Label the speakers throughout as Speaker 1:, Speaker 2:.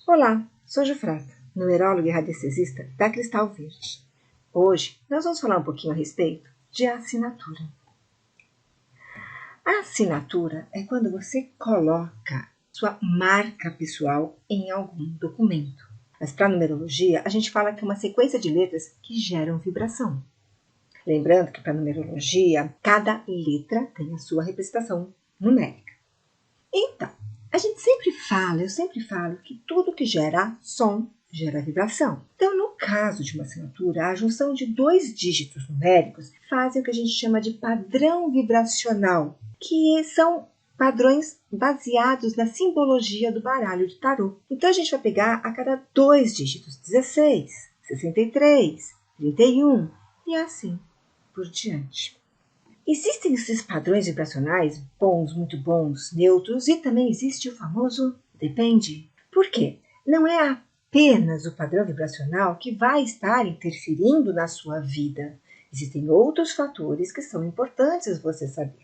Speaker 1: Olá, sou Jufrata, numeróloga e radiestesista da Cristal Verde. Hoje nós vamos falar um pouquinho a respeito de assinatura. A assinatura é quando você coloca sua marca pessoal em algum documento. Mas para a numerologia, a gente fala que é uma sequência de letras que geram vibração. Lembrando que para a numerologia, cada letra tem a sua representação numérica. Então, eu sempre falo que tudo que gera som gera vibração. Então, no caso de uma assinatura, a junção de 2 dígitos numéricos fazem o que a gente chama de padrão vibracional, que são padrões baseados na simbologia do baralho de tarô. Então, a gente vai pegar a cada 2 dígitos, 16, 63, 31 e assim por diante. Existem esses padrões vibracionais bons, muito bons, neutros, e também existe o famoso depende. Por quê? Não é apenas o padrão vibracional que vai estar interferindo na sua vida. Existem outros fatores que são importantes você saber.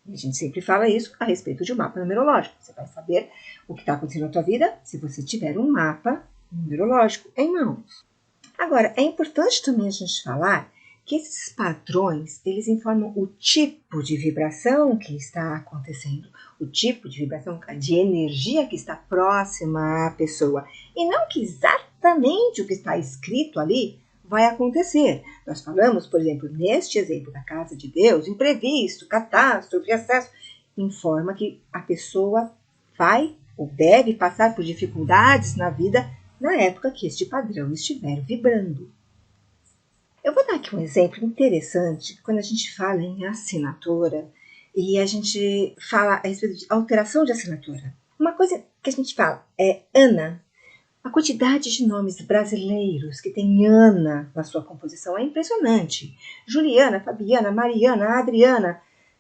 Speaker 1: E a gente sempre fala isso a respeito de um mapa numerológico. Você vai saber o que está acontecendo na sua vida se você tiver um mapa numerológico em mãos. Agora, é importante também a gente falar que esses padrões, eles informam o tipo de vibração que está acontecendo, o tipo de vibração, de energia que está próxima à pessoa, e não que exatamente o que está escrito ali vai acontecer. Nós falamos, por exemplo, neste exemplo da Casa de Deus, imprevisto, catástrofe, acesso, informa que a pessoa vai ou deve passar por dificuldades na vida na época que este padrão estiver vibrando. Eu vou dar aqui um exemplo interessante quando a gente fala em assinatura e a gente fala a respeito de alteração de assinatura. Uma coisa que a gente fala é Ana. A quantidade de nomes brasileiros que tem Ana na sua composição é impressionante. Juliana, Fabiana, Mariana, Adriana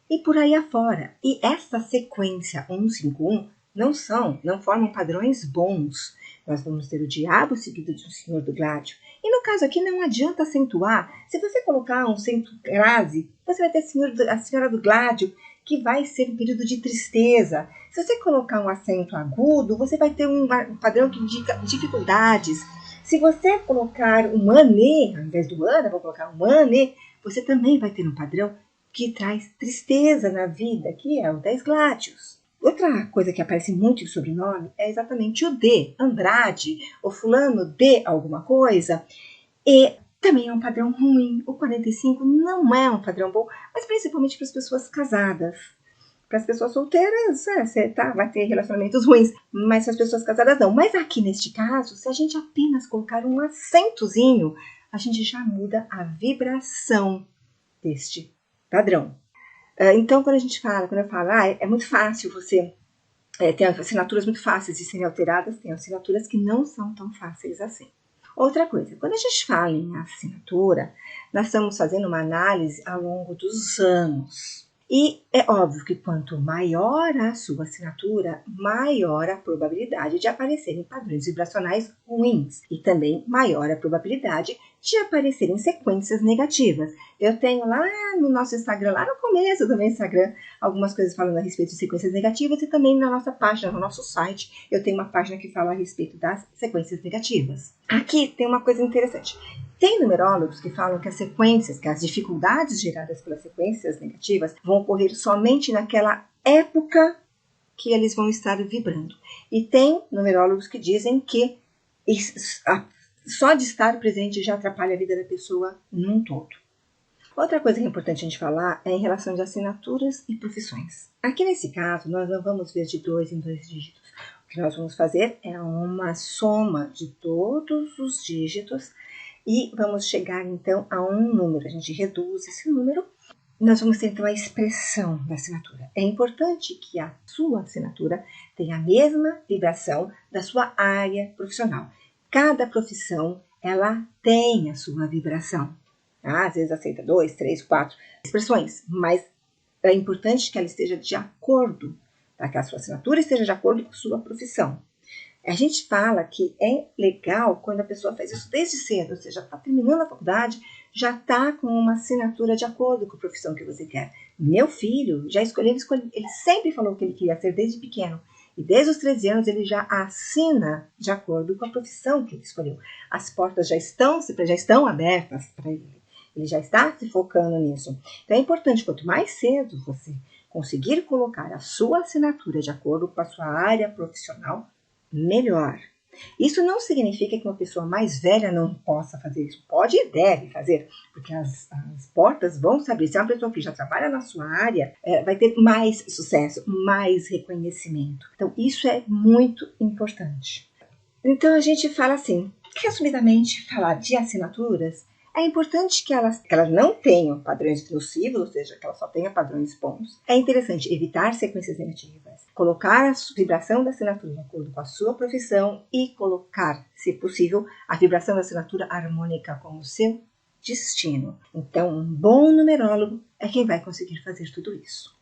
Speaker 1: e por aí afora. E essa sequência 151 não formam padrões bons. Nós vamos ter o diabo seguido de um senhor do Gládio. E no caso aqui não adianta acentuar. Se você colocar um acento crase, você vai ter a senhora do Gládio, que vai ser um período de tristeza. Se você colocar um acento agudo, você vai ter um padrão que indica dificuldades. Se você colocar um ane, ao invés do ana, vou colocar um ane, você também vai ter um padrão que traz tristeza na vida, que é o 10 Gládios. Outra coisa que aparece muito em sobrenome é exatamente o de, Andrade, ou fulano de alguma coisa, e também é um padrão ruim. O 45 não é um padrão bom, mas principalmente para as pessoas casadas. Para as pessoas solteiras, vai ter relacionamentos ruins, mas para as pessoas casadas não. Mas aqui neste caso, se a gente apenas colocar um acentozinho, a gente já muda a vibração deste padrão. Então, quando eu falo, é muito fácil você tem assinaturas muito fáceis de serem alteradas, tem assinaturas que não são tão fáceis assim. Outra coisa, quando a gente fala em assinatura, nós estamos fazendo uma análise ao longo dos anos. E é óbvio que quanto maior a sua assinatura, maior a probabilidade de aparecerem padrões vibracionais ruins. E também maior a probabilidade de aparecerem sequências negativas. Eu tenho lá no nosso Instagram, lá no começo do meu Instagram, algumas coisas falando a respeito de sequências negativas e também na nossa página, no nosso site, eu tenho uma página que fala a respeito das sequências negativas. Aqui tem uma coisa interessante. Tem numerólogos que falam que as dificuldades geradas pelas sequências negativas vão ocorrer somente naquela época que eles vão estar vibrando. E tem numerólogos que dizem que só de estar presente já atrapalha a vida da pessoa num todo. Outra coisa que é importante a gente falar é em relação de assinaturas e profissões. Aqui nesse caso, nós não vamos ver de 2 em 2 dígitos. O que nós vamos fazer é uma soma de todos os dígitos e vamos chegar então a um número. A gente reduz esse número. Nós vamos ter então a expressão da assinatura. É importante que a sua assinatura tenha a mesma vibração da sua área profissional. Cada profissão, ela tem a sua vibração. Às vezes aceita 2, 3, 4 expressões, mas é importante que ela esteja de acordo, tá? Que a sua assinatura esteja de acordo com a sua profissão. A gente fala que é legal quando a pessoa faz isso desde cedo, ou seja, está terminando a faculdade, já está com uma assinatura de acordo com a profissão que você quer. Meu filho já escolheu, ele sempre falou o que ele queria ser desde pequeno. E desde os 13 anos ele já assina de acordo com a profissão que ele escolheu. As portas já estão abertas para ele. Ele já está se focando nisso. Então é importante, quanto mais cedo você conseguir colocar a sua assinatura de acordo com a sua área profissional, melhor. Isso não significa que uma pessoa mais velha não possa fazer isso. Pode e deve fazer, porque as portas vão se abrir. Se é uma pessoa que já trabalha na sua área, vai ter mais sucesso, mais reconhecimento. Então, isso é muito importante. Então, a gente fala assim, resumidamente, falar de assinaturas, é importante que elas não tenham padrões nocivos, ou seja, que elas só tenham padrões bons. É interessante evitar sequências negativas, colocar a vibração da assinatura de acordo com a sua profissão e colocar, se possível, a vibração da assinatura harmônica como seu destino. Então, um bom numerólogo é quem vai conseguir fazer tudo isso.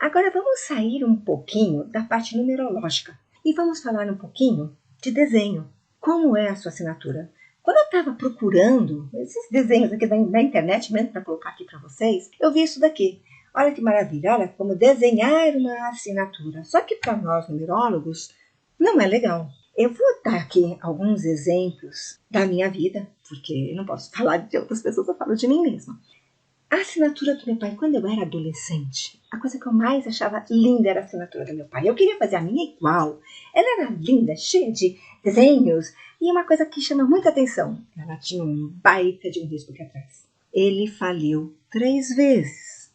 Speaker 1: Agora, vamos sair um pouquinho da parte numerológica e vamos falar um pouquinho de desenho. Como é a sua assinatura? Quando eu estava procurando esses desenhos aqui da internet mesmo para colocar aqui para vocês, eu vi isso daqui. Olha que maravilha, olha como desenhar uma assinatura. Só que para nós numerólogos não é legal. Eu vou dar aqui alguns exemplos da minha vida, porque eu não posso falar de outras pessoas, eu falo de mim mesma. A assinatura do meu pai, quando eu era adolescente, a coisa que eu mais achava linda era a assinatura do meu pai. Eu queria fazer a minha igual. Ela era linda, cheia de desenhos. E uma coisa que chama muita atenção, ela tinha um baita de um risco aqui atrás. Ele faliu 3 vezes.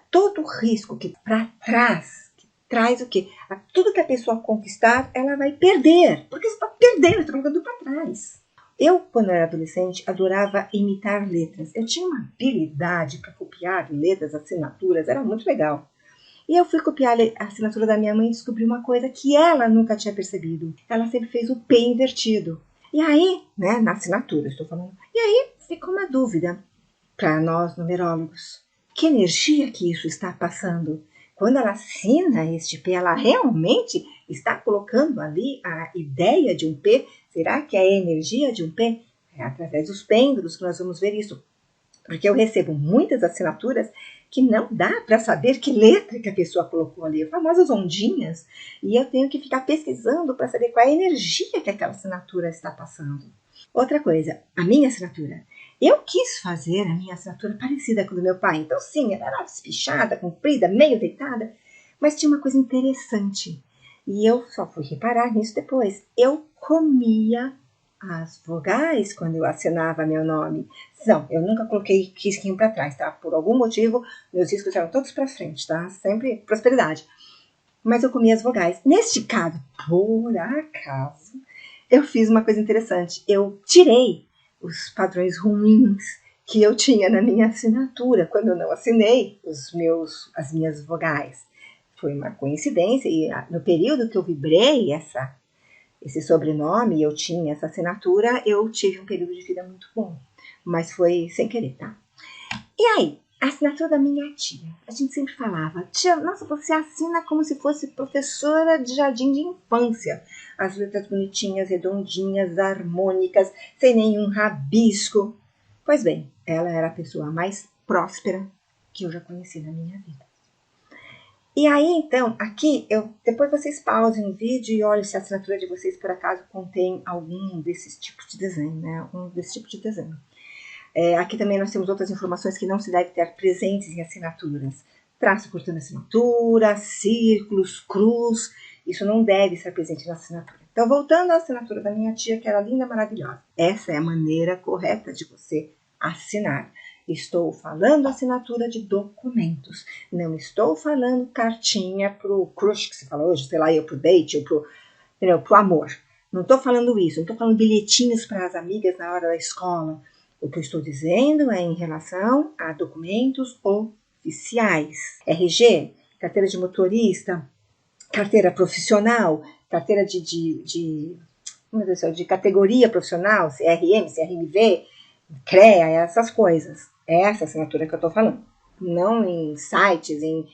Speaker 1: Todo o risco que para trás, que traz o quê? Tudo que a pessoa conquistar, ela vai perder. Porque você está perdendo, está jogando para trás. Eu, quando era adolescente, adorava imitar letras. Eu tinha uma habilidade para copiar letras, assinaturas, era muito legal. E eu fui copiar a assinatura da minha mãe e descobri uma coisa que ela nunca tinha percebido. Ela sempre fez o P invertido. E aí, né, na assinatura, estou falando. E aí ficou uma dúvida para nós numerólogos. Que energia que isso está passando? Quando ela assina este P, ela realmente está colocando ali a ideia de um P? Será que é a energia de um P? É através dos pêndulos que nós vamos ver isso. Porque eu recebo muitas assinaturas que não dá para saber que letra que a pessoa colocou ali, as famosas ondinhas, e eu tenho que ficar pesquisando para saber qual é a energia que aquela assinatura está passando. Outra coisa, a minha assinatura. Eu quis fazer a minha assinatura parecida com a do meu pai, então sim, ela era espichada, comprida, meio deitada, mas tinha uma coisa interessante, e eu só fui reparar nisso depois. Eu comia as vogais quando eu assinava meu nome. Não, eu nunca coloquei risquinho para trás, tá? Por algum motivo, meus riscos eram todos para frente, tá? Sempre prosperidade. Mas eu comia as vogais. Neste caso, por acaso, eu fiz uma coisa interessante. Eu tirei os padrões ruins que eu tinha na minha assinatura quando eu não assinei as minhas vogais. Foi uma coincidência e no período que eu vibrei esse sobrenome, eu tinha essa assinatura, eu tive um período de vida muito bom. Mas foi sem querer, tá? E aí, a assinatura da minha tia. A gente sempre falava, tia, nossa, você assina como se fosse professora de jardim de infância. As letras bonitinhas, redondinhas, harmônicas, sem nenhum rabisco. Pois bem, ela era a pessoa mais próspera que eu já conheci na minha vida. E aí, então, aqui, depois vocês pausem o vídeo e olhem se a assinatura de vocês, por acaso, contém algum desses tipos de desenho, né? Um desse tipo de desenho. Aqui também nós temos outras informações que não se deve ter presentes em assinaturas. Traço cortando assinatura, círculos, cruz, isso não deve estar presente na assinatura. Então, voltando à assinatura da minha tia, que era linda, maravilhosa. Essa é a maneira correta de você assinar. Estou falando assinatura de documentos. Não estou falando cartinha pro crush, que se fala hoje, sei lá, pro date, ou pro amor. Não estou falando isso, não estou falando bilhetinhos para as amigas na hora da escola. O que eu estou dizendo é em relação a documentos oficiais. RG, carteira de motorista, carteira profissional, carteira de categoria profissional, CRM, CRMV, CREA, essas coisas. É essa assinatura que eu estou falando. Não em sites, em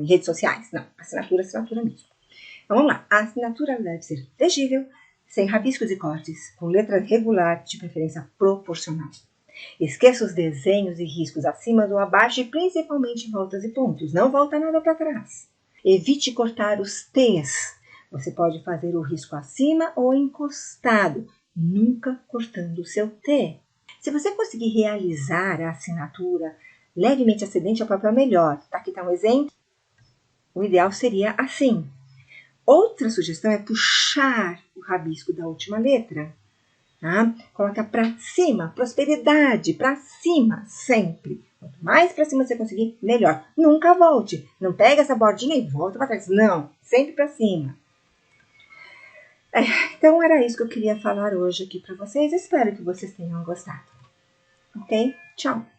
Speaker 1: redes sociais. Não, assinatura mesmo. Então vamos lá. A assinatura deve ser legível, sem rabiscos e cortes, com letra regular, de preferência proporcional. Esqueça os desenhos e riscos acima ou abaixo e principalmente voltas e pontos. Não volta nada para trás. Evite cortar os T's. Você pode fazer o risco acima ou encostado, nunca cortando o seu T. Se você conseguir realizar a assinatura levemente ascendente ao papel melhor, tá? Aqui está um exemplo. O ideal seria assim. Outra sugestão é puxar o rabisco da última letra. Tá? Coloca para cima, prosperidade, para cima, sempre. Quanto mais para cima você conseguir, melhor. Nunca volte. Não pega essa bordinha e volta para trás. Não, sempre para cima. Então era isso que eu queria falar hoje aqui para vocês. Espero que vocês tenham gostado. Ok? Tchau!